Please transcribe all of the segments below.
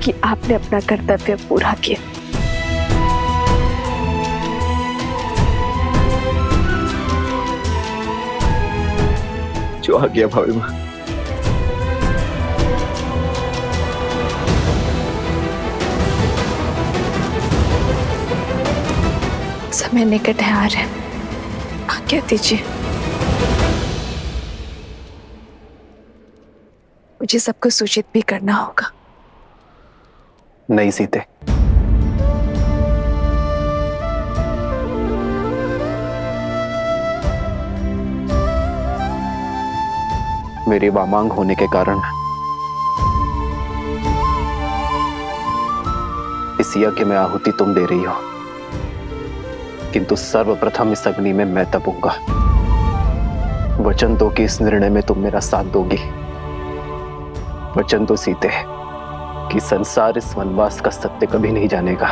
कि आपने अपना कर्तव्य पूरा किया। जो आ गया भाभी माँ। समय निकट है, आ रहे हैं, आज्ञा दीजिए। मुझे सबको सूचित भी करना होगा। नहीं सीते, मेरी वामांग होने के कारण इस यज्ञ में आहुति तुम दे रही हो, किंतु सर्वप्रथम इस अग्नि में मैं तपूंगा। वचन दो कि इस निर्णय में तुम मेरा साथ दोगी। वचन दो सीते कि संसार इस वनवास का सत्य कभी नहीं जानेगा।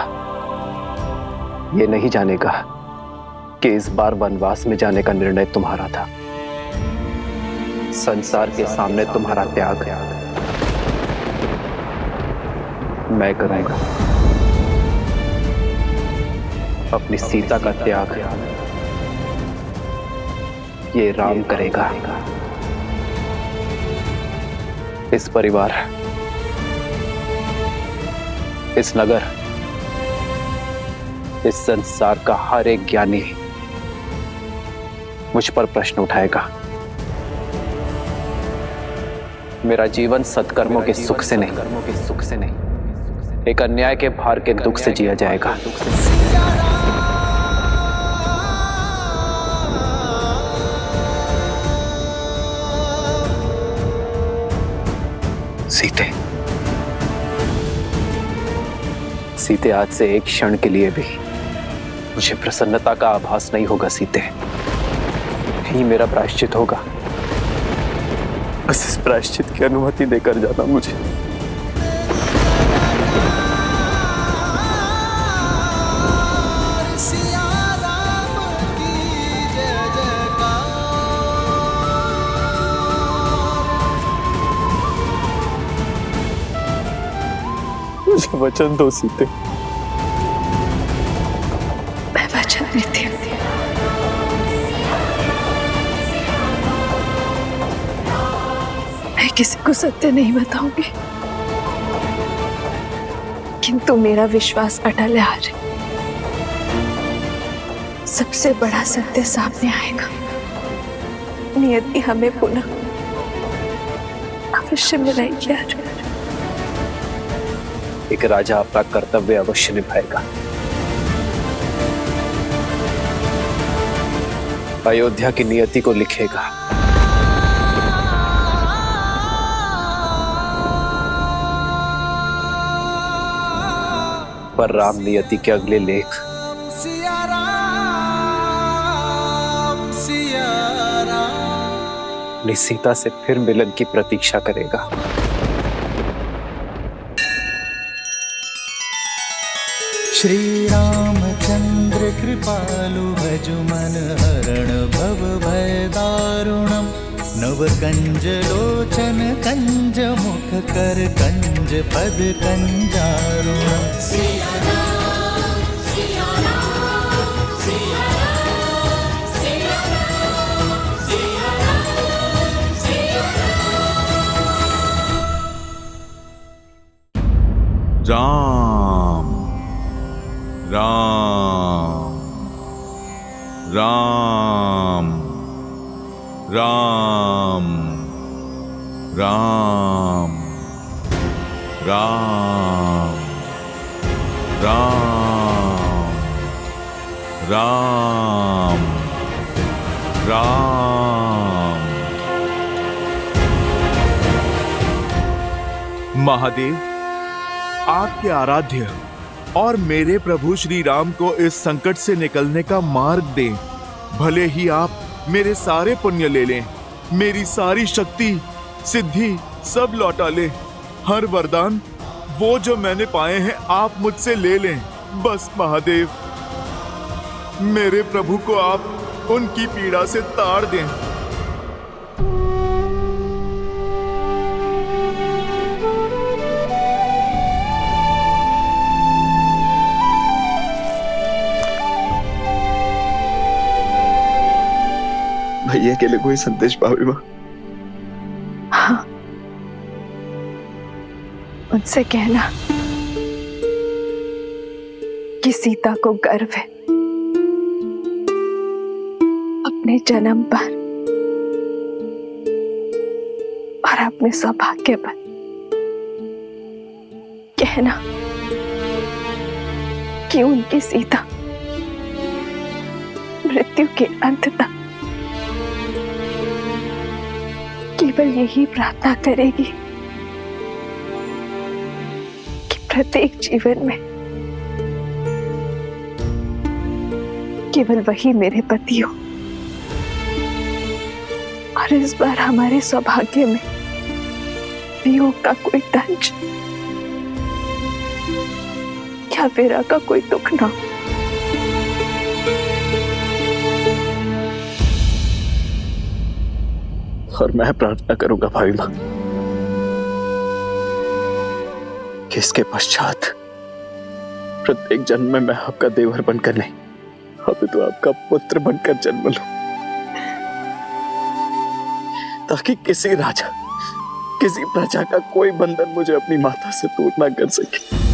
ये नहीं जानेगा कि इस बार वनवास में जाने का निर्णय तुम्हारा था। संसार के सामने तुम्हारा त्याग मैं करूंगा। अपनी सीता का त्याग ये राम करेगा। इस परिवार, इस नगर, इस संसार का हर एक ज्ञानी मुझ पर प्रश्न उठाएगा। मेरा जीवन सत्कर्मों के सुख से नहीं, एक अन्याय के भार के दुख से जिया जाएगा। सीते, आज से एक क्षण के लिए भी मुझे प्रसन्नता का आभास नहीं होगा। सीते, यही मेरा प्रायश्चित होगा। बस इस प्रायश्चित की अनुमति देकर जाना मुझे। मुझे वचन दो सीते। मैं वचन देती हूँ। मैं किसी को सत्य नहीं बताऊंगी, किंतु मेरा विश्वास अटल है। आज सबसे बड़ा सत्य सामने आएगा। नियति हमें पुनः अवश्य मिलाएगी। आज एक राजा अपना कर्तव्य अवश्य निभाएगा। अयोध्या की नियति को लिखेगा। पर राम नियति के अगले लेख अपनी सीता से फिर मिलन की प्रतीक्षा करेगा। श्री रामचंद्र कृपालु भजु मन हरण भव भय दारुणम। नव कंज लोचन कंज मुख कर कंज पद कंजारुणम। राम राम राम राम राम राम राम राम राम। महादेव, आपके आराध्य और मेरे प्रभु श्री राम को इस संकट से निकलने का मार्ग दें। भले ही आप मेरे सारे पुण्य ले लें, मेरी सारी शक्ति सिद्धि सब लौटा लें। हर वरदान वो जो मैंने पाए हैं आप मुझसे ले लें। बस महादेव, मेरे प्रभु को आप उनकी पीड़ा से ताड़ दें। के लिए कोई संदेश भाभी माँ? हाँ, उनसे कहना कि सीता को गर्व है अपने जन्म पर और अपने सौभाग्य पर। कहना कि उनकी सीता मृत्यु के अंत तक केवल यही प्रार्थना करेगी कि प्रत्येक जीवन में केवल वही मेरे पति हो, और इस बार हमारे सौभाग्य में वियोग का कोई दंश या विरह का कोई दुख ना हो। और मैं प्रार्थना करूंगा भाभी माँ कि इसके पश्चात प्रत्येक जन्म में मैं आपका देवर बनकर नहीं, अभी तो आपका पुत्र बनकर जन्म लूं, ताकि किसी राजा, किसी प्रजा का कोई बंधन मुझे अपनी माता से दूर ना कर सके।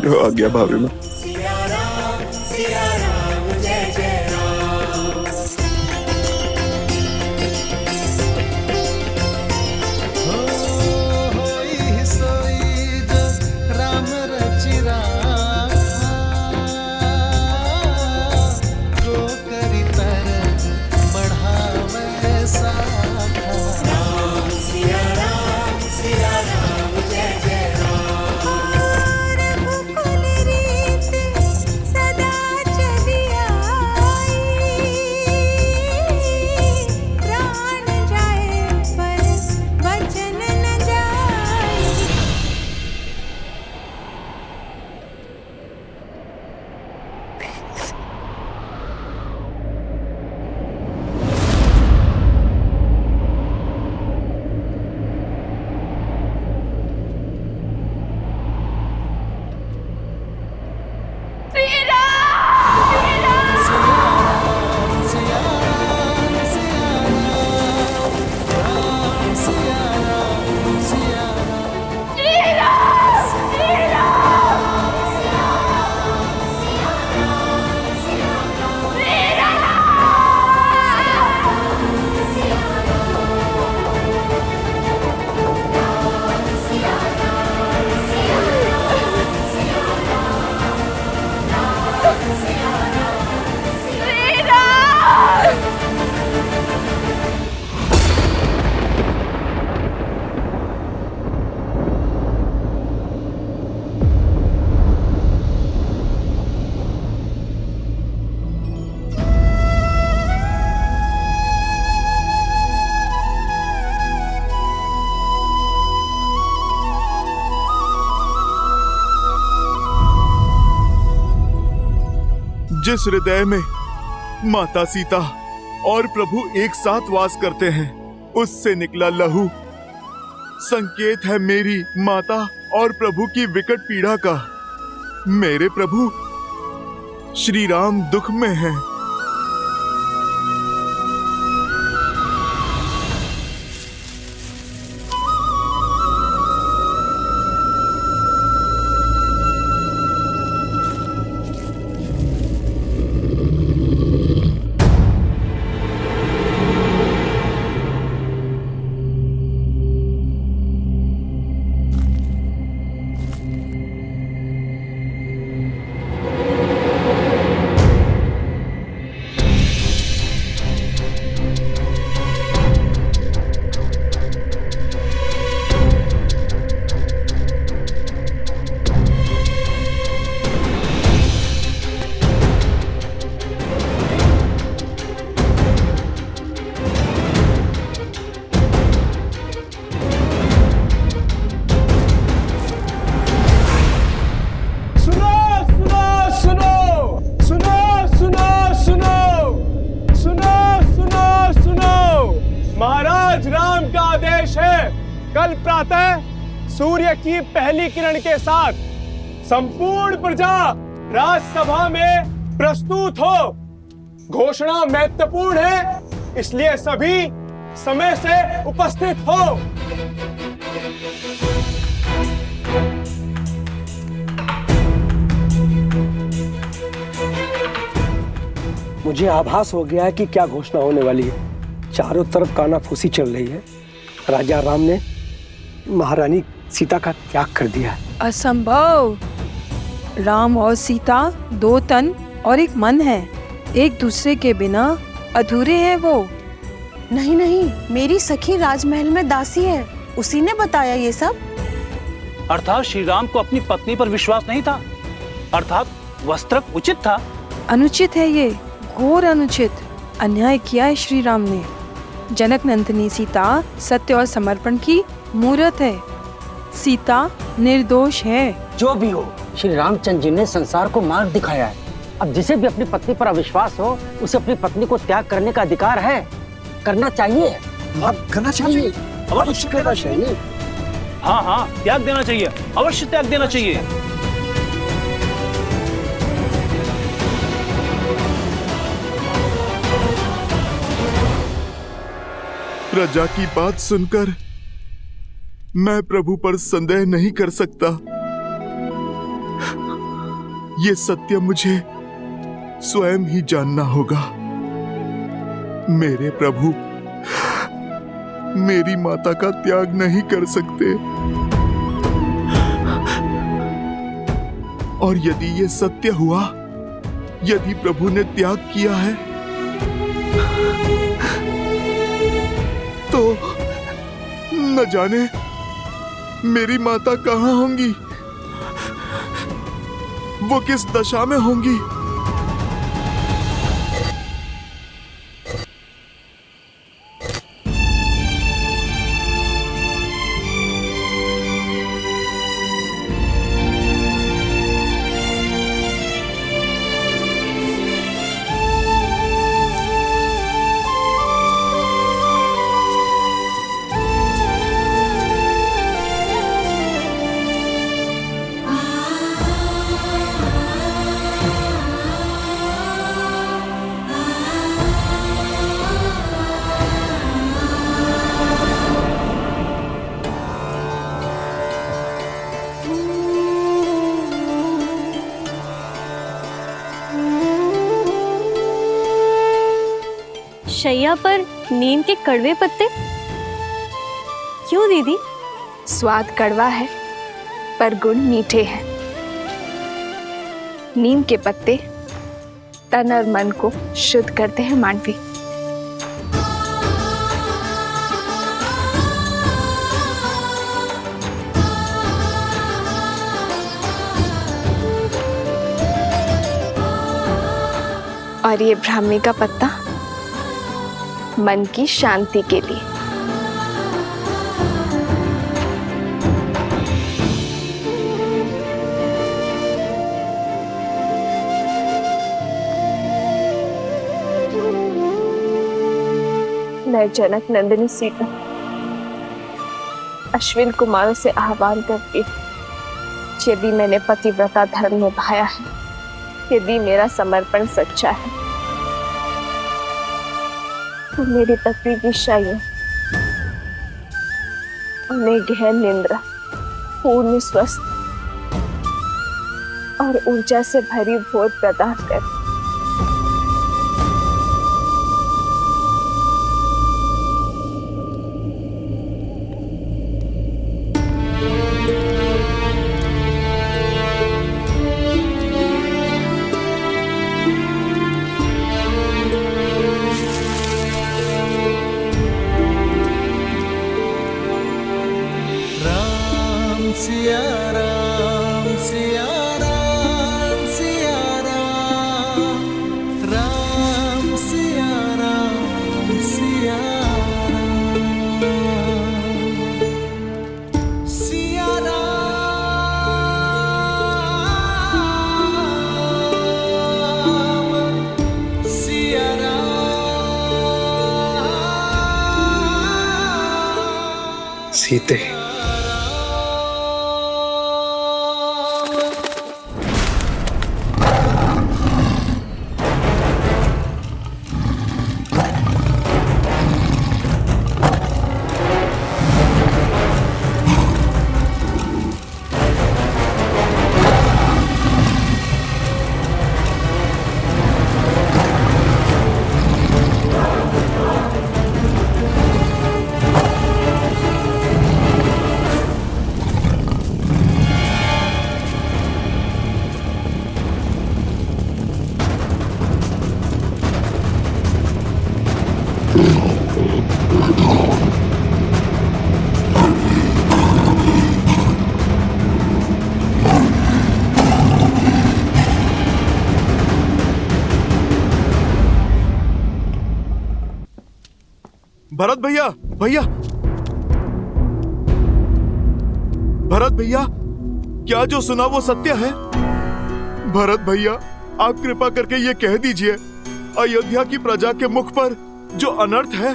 जो आ गया भाभी माँ। जिस हृदय में माता सीता और प्रभु एक साथ वास करते हैं, उससे निकला लहू संकेत है मेरी माता और प्रभु की विकट पीड़ा का। मेरे प्रभु श्री राम दुख में हैं। आज राम का आदेश है, कल प्रातः सूर्य की पहली किरण के साथ संपूर्ण प्रजा राजसभा में प्रस्तुत हो। घोषणा महत्वपूर्ण है, इसलिए सभी समय से उपस्थित हो। मुझे आभास हो गया है कि क्या घोषणा होने वाली है। चारों तरफ कानाफूसी चल रही है। राजा राम ने महारानी सीता का त्याग कर दिया। असंभव। राम और सीता दो तन और एक मन है, एक दूसरे के बिना अधूरे हैं वो। नहीं नहीं, मेरी सखी राजमहल में दासी है, उसी ने बताया ये सब। अर्थात श्री राम को अपनी पत्नी पर विश्वास नहीं था, अर्थात वस्त्र उचित था। अनुचित है ये, घोर अनुचित। अन्याय किया है श्री राम ने। जनक नंदिनी सीता सत्य और समर्पण की मूर्त है। सीता निर्दोष है। जो भी हो, श्री रामचंद्र जी ने संसार को मार्ग दिखाया है। अब जिसे भी अपनी पत्नी पर अविश्वास हो, उसे अपनी पत्नी को त्याग करने का अधिकार है, करना चाहिए। करना चाहिए, अवश्य करना चाहिए। हाँ हाँ, त्याग देना चाहिए, अवश्य त्याग देना चाहिए। प्रजा की बात सुनकर मैं प्रभु पर संदेह नहीं कर सकता। ये सत्य मुझे स्वयं ही जानना होगा। मेरे प्रभु मेरी माता का त्याग नहीं कर सकते, और यदि ये सत्य हुआ, यदि प्रभु ने त्याग किया है, तो न जाने मेरी माता कहाँ होंगी, वो किस दशा में होंगी। शैया पर नीम के कड़वे पत्ते क्यों दीदी? स्वाद कड़वा है पर गुण मीठे हैं। नीम के पत्ते तन और मन को शुद्ध करते हैं मानवी। और ये ब्राह्मी का पत्ता मन की शांति के लिए। मैं जनक नंदिनी सीता अश्विन कुमारों से आह्वान करती हूँ, यदि मैंने पतिव्रता धर्म निभाया है, यदि मेरा समर्पण सच्चा है, तो मेरी पत्नी की शैया उन्हें गहन निंद्रा, पूर्ण स्वस्थ और ऊर्जा से भरी भोर प्रदान कर। सिया राम सिया राम सिया राम, राम सिया राम सिया राम, सिया राम सिया राम। सीते। भरत भैया, भरत भैया, क्या जो सुना वो सत्य है? भरत भैया, आप कृपा करके ये कह दीजिए, अयोध्या की प्रजा के मुख पर जो अनर्थ है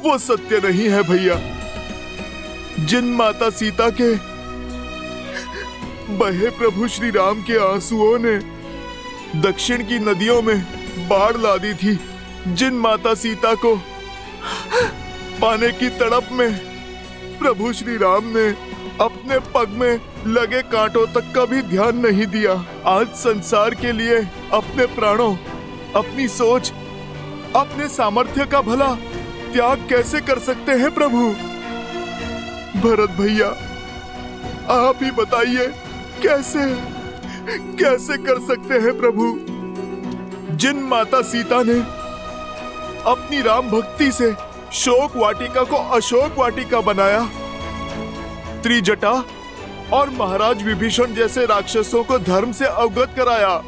वो सत्य नहीं है भैया। जिन माता सीता के बहे प्रभु श्री राम के आंसुओं ने दक्षिण की नदियों में बाढ़ ला दी थी, जिन माता सीता को पाने की तड़प में प्रभु श्री राम ने अपने पग में लगे कांटों तक का भी ध्यान नहीं दिया, आज संसार के लिए अपने प्राणों, अपनी सोच, अपने सामर्थ्य का भला त्याग कैसे कर सकते हैं प्रभु? भरत भैया, आप ही बताइए, कैसे कर सकते हैं प्रभु? जिन माता सीता ने अपनी राम भक्ति से शोक वाटिका को अशोक वाटिका बनाया, त्रिजटा और महाराज विभीषण जैसे राक्षसों को धर्म से अवगत कराया,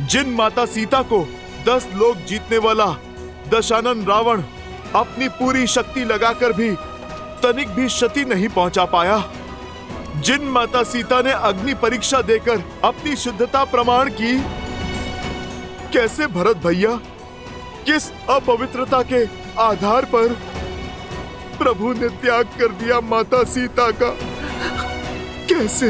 जिन माता सीता को 10 लोक जीतने वाला दशानन रावण अपनी पूरी शक्ति लगाकर भी तनिक भी क्षति नहीं पहुंचा पाया, जिन माता सीता ने अग्नि परीक्षा देकर अपनी शुद्धता प्रमाण की, कैसे भरत भैया, किस अपवित्रता के आधार पर प्रभु ने त्याग कर दिया माता सीता का? कैसे?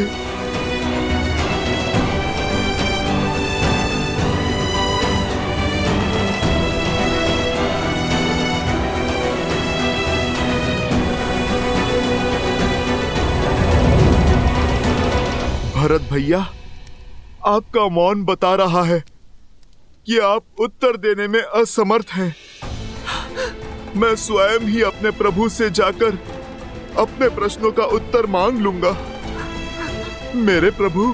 भरत भैया, आपका मौन बता रहा है कि आप उत्तर देने में असमर्थ हैं। मैं स्वयं ही अपने प्रभु से जाकर अपने प्रश्नों का उत्तर मांग लूंगा। मेरे प्रभु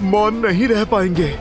मौन नहीं रह पाएंगे।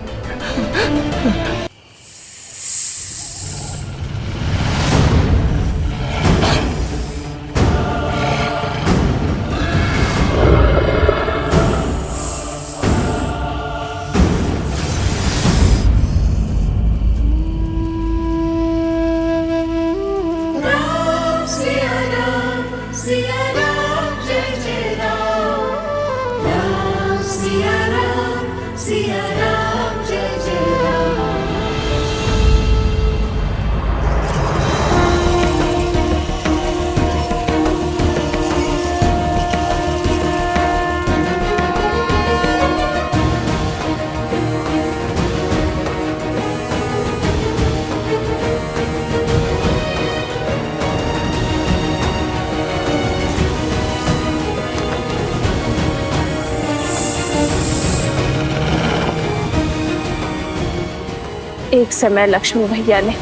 एक समय लक्ष्मण भैया ने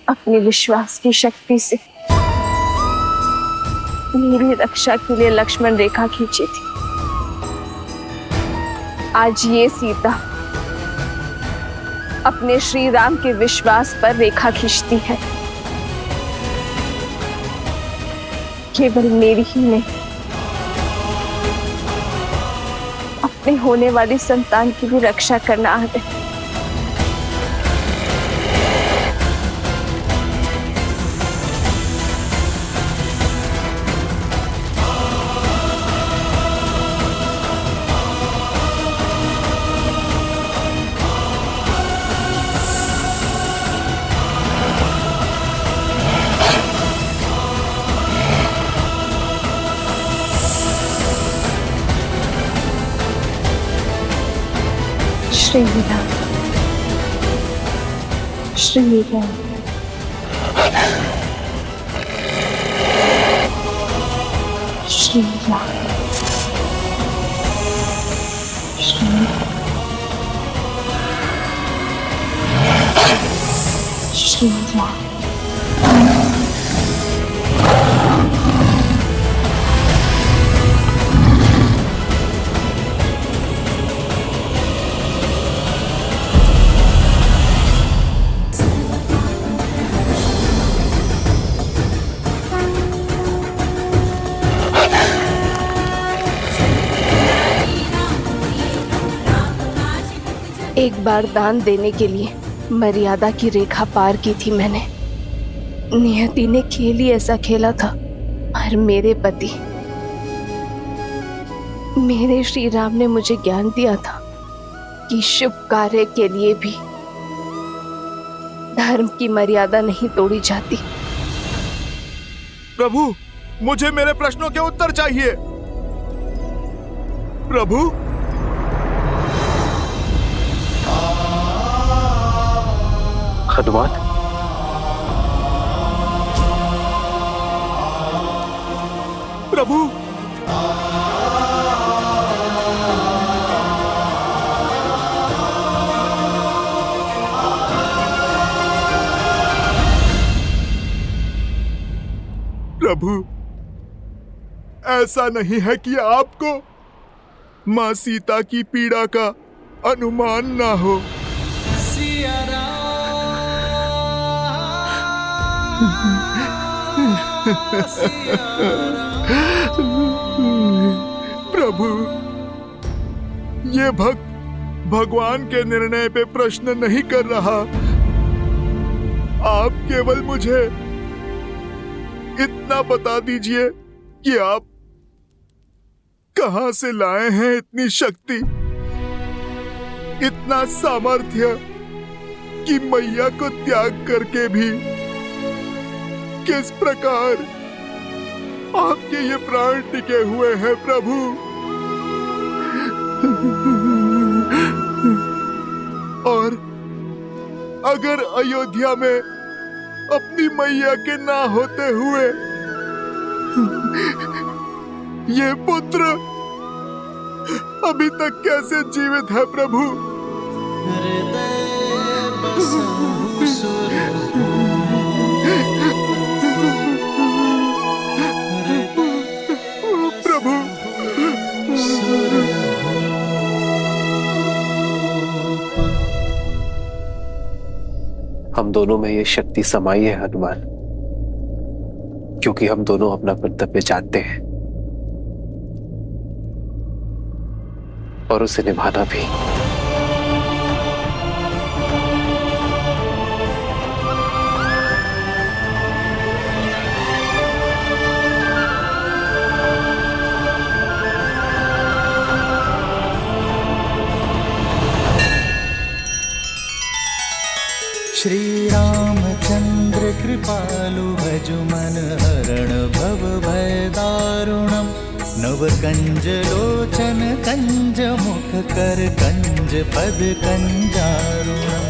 अपनी विश्वास की शक्ति से मेरी रक्षा के लिए लक्ष्मण रेखा खींची थी। आज ये सीता अपने श्री राम के विश्वास पर रेखा खींचती है। केवल मेरी ही नहीं, अपने होने वाली संतान की भी रक्षा करना आ गई। श्री राम, श्री राम। श्री राम, श्री राम। एक बार दान देने के लिए मर्यादा की रेखा पार की थी मैंने। नियति ने खेल ही ऐसा खेला था, पर मेरे पति, मेरे श्री राम ने मुझे ज्ञान दिया था कि शुभ कार्य के लिए भी धर्म की मर्यादा नहीं तोड़ी जाती। प्रभु, मुझे मेरे प्रश्नों के उत्तर चाहिए। प्रभु, हनुमान, प्रभु, प्रभु, ऐसा नहीं है कि आपको मां सीता की पीड़ा का अनुमान ना हो। प्रभु, ये भक्त भगवान के निर्णय पे प्रश्न नहीं कर रहा। आप केवल मुझे इतना बता दीजिए कि आप कहां से लाए हैं इतनी शक्ति, इतना सामर्थ्य कि मैया को त्याग करके भी किस प्रकार आपके ये प्राण टिके हुए हैं प्रभु। और अगर अयोध्या में अपनी मैया के ना होते हुए ये पुत्र अभी तक कैसे जीवित है प्रभु? प्रभु, हम दोनों में ये शक्ति समाई है हनुमान, क्योंकि हम दोनों अपना कर्तव्य जानते हैं और उसे निभाना भी। श्री रामचंद्र कृपालु भजु मन हरण भव भय दारुणम। नव कंज लोचन कंज मुख कर कंज पद कंजारुणम।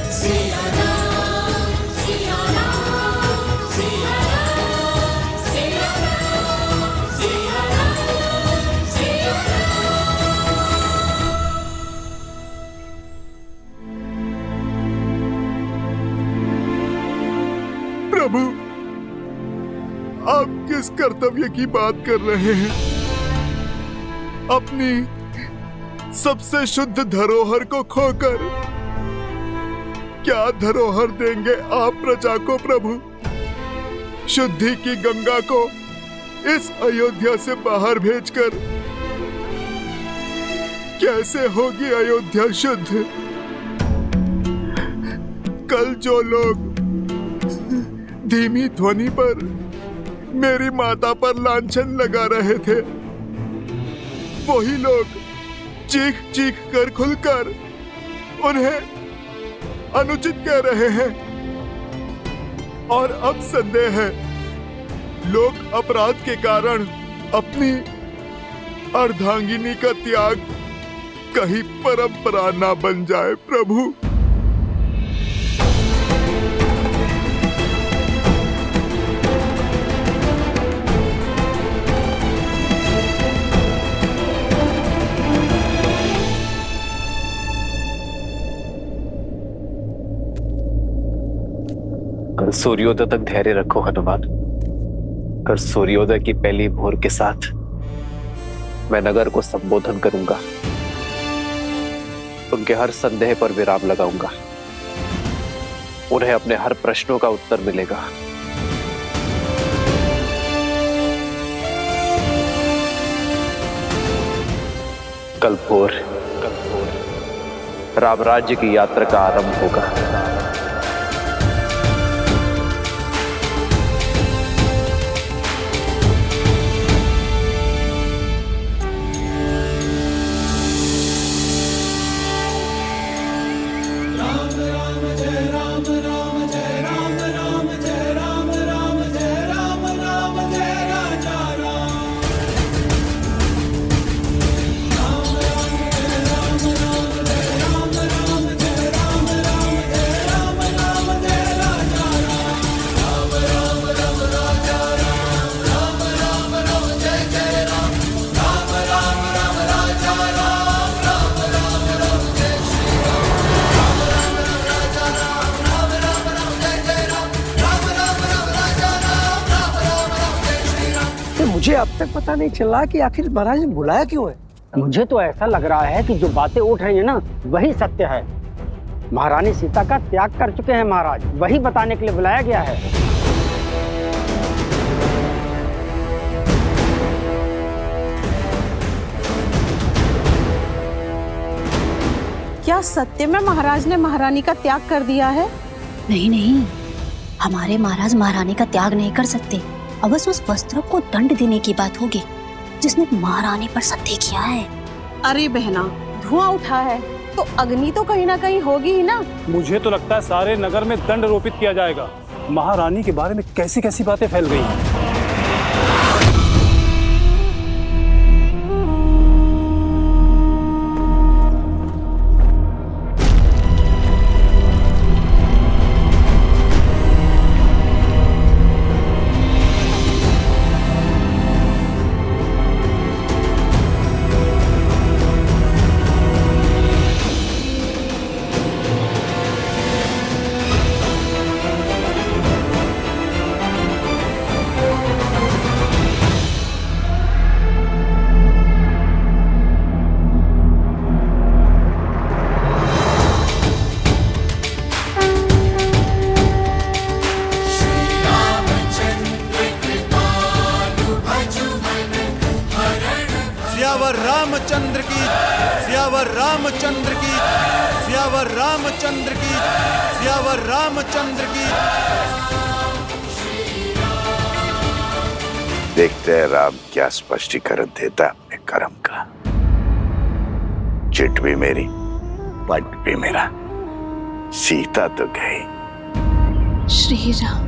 प्रभु, आप किस कर्तव्य की बात कर रहे हैं? अपनी सबसे शुद्ध धरोहर को खोकर क्या धरोहर देंगे आप प्रजा को प्रभु? शुद्धि की गंगा को इस अयोध्या से बाहर भेजकर कैसे होगी अयोध्या शुद्ध? कल जो लोग धीमी ध्वनि पर मेरी माता पर लांछन लगा रहे थे, वही लोग चीख चीख कर खुलकर उन्हें अनुचित कह रहे हैं। और अब संदेह है, लोग अपराध के कारण अपनी अर्धांगिनी का त्याग कहीं परंपरा ना बन जाए प्रभु। कल सूर्योदय तक धैर्य रखो हनुमान। कल सूर्योदय की पहली भोर के साथ मैं नगर को संबोधन करूंगा, उनके हर संदेह पर विराम लगाऊंगा, उन्हें अपने हर प्रश्नों का उत्तर मिलेगा। कल भोर राम राज्य की यात्रा का आरंभ होगा। मुझे अब तक पता नहीं चला कि आखिर महाराज ने बुलाया क्यों है। मुझे तो ऐसा लग रहा है कि जो बातें उठ रही है ना वही सत्य है। महारानी सीता का त्याग कर चुके हैं महाराज, वही बताने के लिए बुलाया गया है। क्या सत्य में महाराज ने महारानी का त्याग कर दिया है? नहीं नहीं, हमारे महाराज महारानी का त्याग नहीं कर सकते। अवश्य उस वस्त्र को दंड देने की बात होगी जिसने महारानी पर सत्य किया है। अरे बहना, धुआं उठा है तो अग्नि तो कहीं ना कहीं होगी ही ना। मुझे तो लगता है सारे नगर में दंड रोपित किया जाएगा। महारानी के बारे में कैसी कैसी बातें फैल गई हैं। सियावर रामचंद्र की, सियावर रामचंद्र की, सियावर रामचंद्र की, सियावर रामचंद्र की। देखते हैं राम क्या स्पष्टीकरण देता है अपने कर्म का। चिट भी मेरी, पट भी मेरा, सीता तो गई। श्री राम।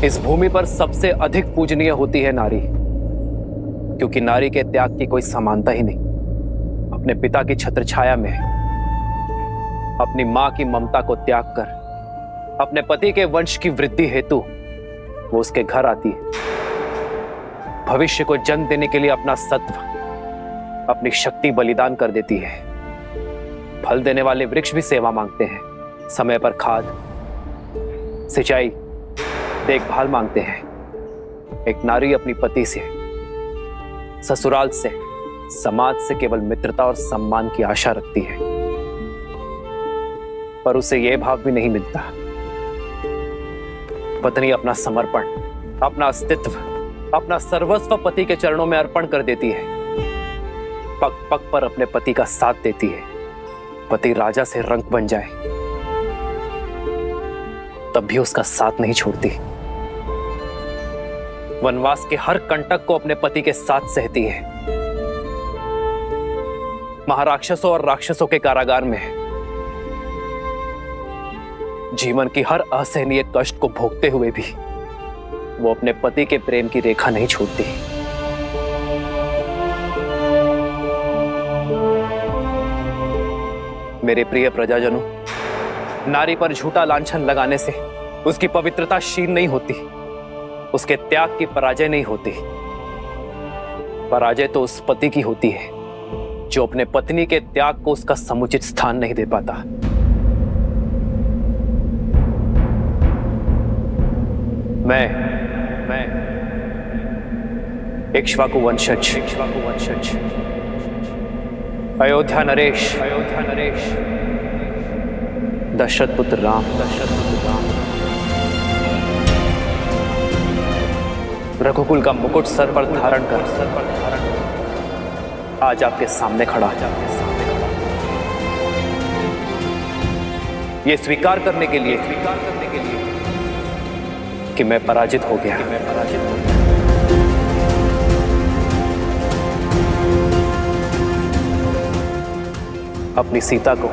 इस भूमि पर सबसे अधिक पूजनीय होती है नारी, क्योंकि नारी के त्याग की कोई समानता ही नहीं। अपने पिता की छत्र छाया में अपनी मां की ममता को त्याग कर अपने पति के वंश की वृद्धि हेतु वो उसके घर आती है। भविष्य को जन्म देने के लिए अपना सत्व, अपनी शक्ति बलिदान कर देती है। फल देने वाले वृक्ष भी सेवा मांगते हैं, समय पर खाद, सिंचाई, देखभाल मांगते हैं। एक नारी अपनी पति से, ससुराल से, समाज से केवल मित्रता और सम्मान की आशा रखती है। पर उसे यह भाव भी नहीं मिलता। पत्नी अपना समर्पण, अपना अस्तित्व, अपना सर्वस्व पति के चरणों में अर्पण कर देती है, पग पग पर अपने पति का साथ देती है। पति राजा से रंक बन जाए तब भी उसका साथ नहीं छोड़ती। वनवास के हर कंटक को अपने पति के साथ सहती है। महाराक्षसों और राक्षसों के कारागार में जीवन की हर असहनीय कष्ट को भोगते हुए भी वो अपने पति के प्रेम की रेखा नहीं छोड़ती। मेरे प्रिय प्रजाजनों, नारी पर झूठा लांछन लगाने से उसकी पवित्रता क्षीण नहीं होती, उसके त्याग की पराजय नहीं होती। पराजय तो उस पति की होती है जो अपने पत्नी के त्याग को उसका समुचित स्थान नहीं दे पाता। मैं इक्ष्वाकु वंशज अयोध्या नरेश दशरथ पुत्र राम रघुकुल का मुकुट सर पर धारण कर आज आपके सामने खड़ा ये स्वीकार करने के लिए कि मैं पराजित हो गया। अपनी सीता को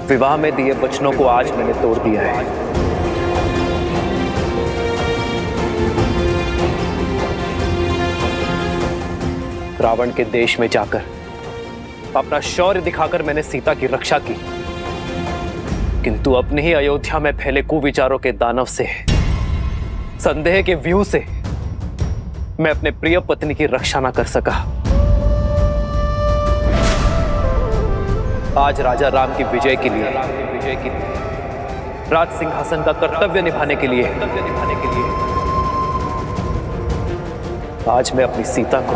विवाह में दिए वचनों को आज मैंने तोड़ दिया है। रावण के देश में जाकर अपना शौर्य दिखाकर मैंने सीता की रक्षा की, किंतु अपने ही अयोध्या में फैले कुविचारों के दानव से, संदेह के व्यूह से मैं अपने प्रिय पत्नी की रक्षा न कर सका। आज राजा राम की विजय के लिए, राज सिंहासन का कर्तव्य निभाने के लिए आज मैं अपनी सीता को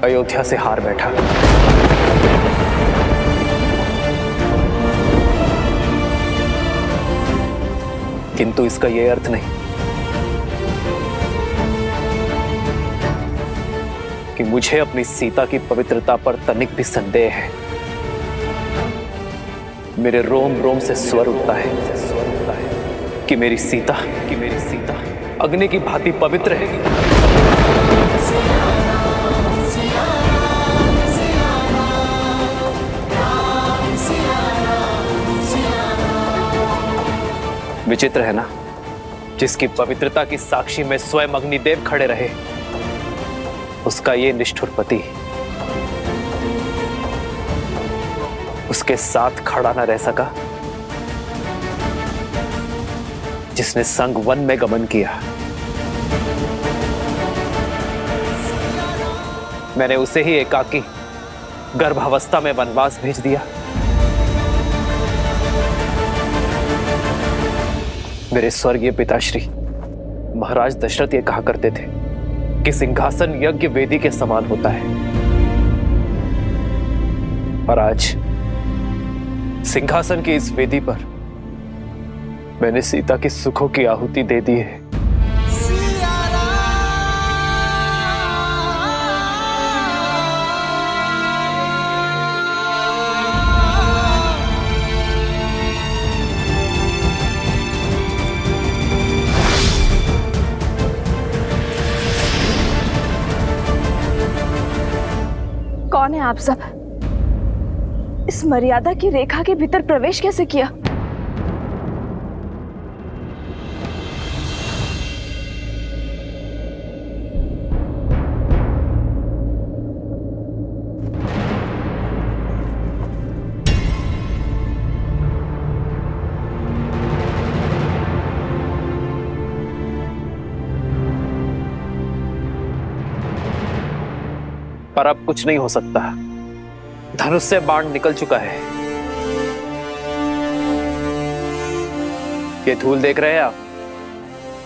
अयोध्या से हार बैठा। किंतु इसका यह अर्थ नहीं कि मुझे अपनी सीता की पवित्रता पर तनिक भी संदेह है। मेरे रोम रोम से स्वर उठता है कि मेरी सीता अग्नि की भांति पवित्र है। विचित्र है ना, जिसकी पवित्रता की साक्षी में स्वयं अग्निदेव खड़े रहे, उसका ये निष्ठुर पति उसके साथ खड़ा न रह सका, जिसने संग वन में गमन किया। मैंने उसे ही एकाकी गर्भावस्था में वनवास भेज दिया। मेरे स्वर्गीय पिताश्री महाराज दशरथ ये कहा करते थे कि सिंहासन यज्ञ वेदी के समान होता है, और आज सिंहासन की इस वेदी पर मैंने सीता की सुखों की आहुति दे दी है। कौन है आप सब? इस मर्यादा की रेखा के भीतर प्रवेश कैसे किया? पर अब कुछ नहीं हो सकता, धनुष से बाण निकल चुका है। ये धूल देख रहे हैं आप,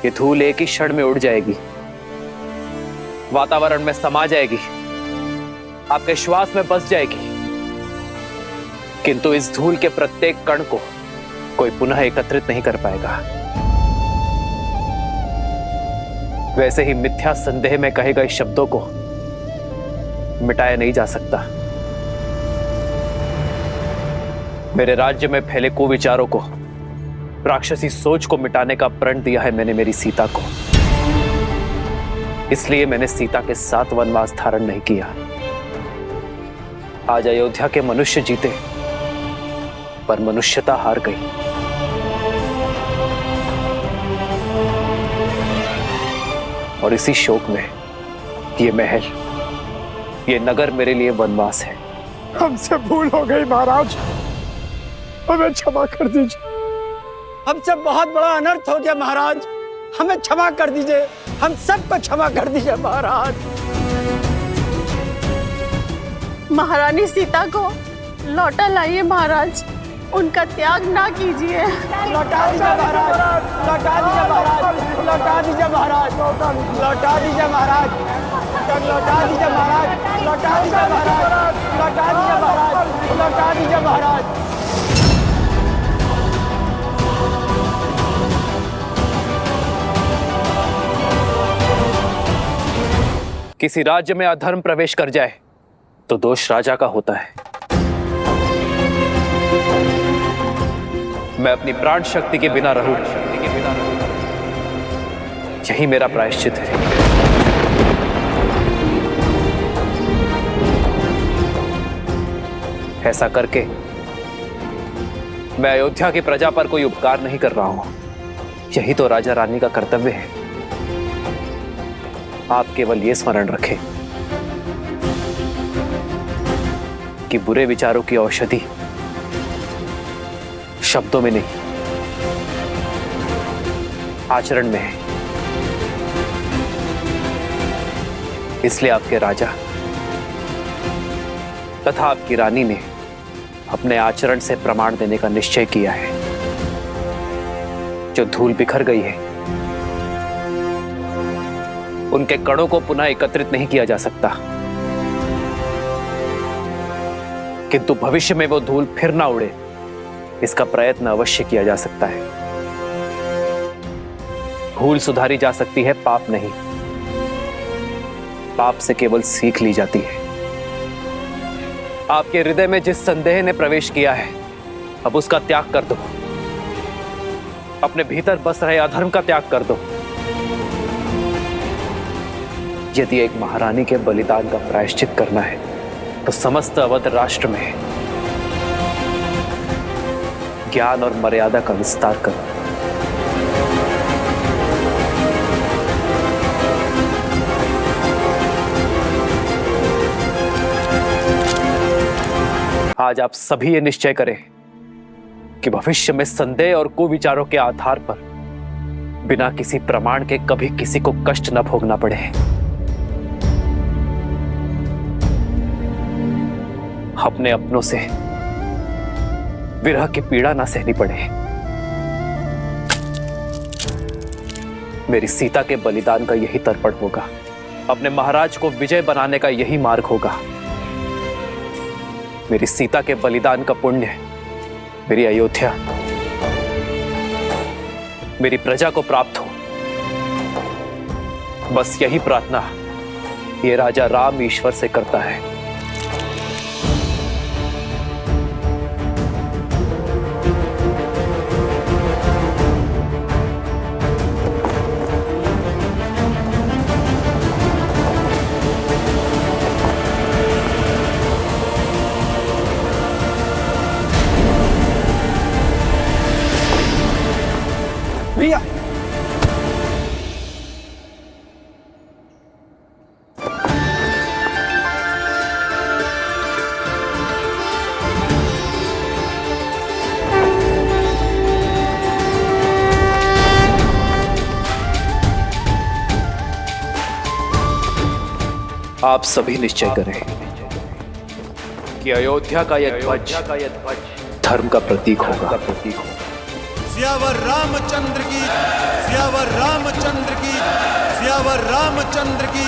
ये धूल एक ही क्षण में उड़ जाएगी। वातावरण में समा जाएगी, आपके श्वास में बस जाएगी, किंतु इस धूल के प्रत्येक कण को कोई पुनः एकत्रित नहीं कर पाएगा। वैसे ही मिथ्या संदेह में कहे गए शब्दों को मिटाया नहीं जा सकता। मेरे राज्य में फैले कुविचारों को, राक्षसी सोच को मिटाने का प्रण दिया है मैंने मेरी सीता को। इसलिए मैंने सीता के साथ वनवास धारण नहीं किया। आज अयोध्या के मनुष्य जीते, पर मनुष्यता हार गई। और इसी शोक में ये महल, ये नगर मेरे लिए वनवास है। हमसे भूल हो गई महाराज, हमें क्षमा कर दीजिए। हमसे बहुत बड़ा अनर्थ हो गया महाराज, हमें क्षमा कर दीजिए, हम सबको क्षमा कर दीजिए महाराज। महारानी सीता को लौटा लाइए महाराज, उनका त्याग ना कीजिए। लौटा दीजिए महाराज, लौटा दीजिए महाराज, लौटा दीजिए महाराज, लौटा दीजिए महाराज, लौटा दीजिए महाराज, लौटा दीजिए महाराज, लौटा दीजिए महाराज, लौटा दीजिए महाराज। किसी राज्य में अधर्म प्रवेश कर जाए तो दोष राजा का होता है। मैं अपनी प्राण शक्ति के बिना रहूं, यही मेरा प्रायश्चित है। ऐसा करके मैं अयोध्या की प्रजा पर कोई उपकार नहीं कर रहा हूं। यही तो राजा रानी का कर्तव्य है। आप केवल ये स्मरण रखें कि बुरे विचारों की औषधि शब्दों में नहीं, आचरण में है। इसलिए आपके राजा तथा आपकी रानी ने अपने आचरण से प्रमाण देने का निश्चय किया है। जो धूल बिखर गई है, उनके कणों को पुनः एकत्रित नहीं किया जा सकता, किंतु भविष्य में वो धूल फिर ना उड़े, इसका प्रयत्न अवश्य किया जा सकता है। भूल सुधारी जा सकती है, पाप नहीं। पाप से केवल सीख ली जाती है। आपके हृदय में जिस संदेह ने प्रवेश किया है, अब उसका त्याग कर दो। अपने भीतर बस रहे अधर्म का त्याग कर दो। यदि एक महारानी के बलिदान का प्रायश्चित करना है तो समस्त अवध राष्ट्र में ज्ञान और मर्यादा का विस्तार करो। आज आप सभी ये निश्चय करें कि भविष्य में संदेह और कुविचारों के आधार पर बिना किसी प्रमाण के कभी किसी को कष्ट न भोगना पड़े। अपने अपनों से विरह की पीड़ा ना सहनी पड़े। मेरी सीता के बलिदान का यही तर्पण होगा। अपने महाराज को विजय बनाने का यही मार्ग होगा। मेरी सीता के बलिदान का पुण्य मेरी अयोध्या, मेरी प्रजा को प्राप्त हो। बस यही प्रार्थना ये राजा राम ईश्वर से करता है। भैया आप सभी निश्चय करें कि अयोध्या का यह ध्वज धर्म का प्रतीक होगा। सियावर रामचंद्र की, सियावर रामचंद्र की, सियावर रामचंद्र की।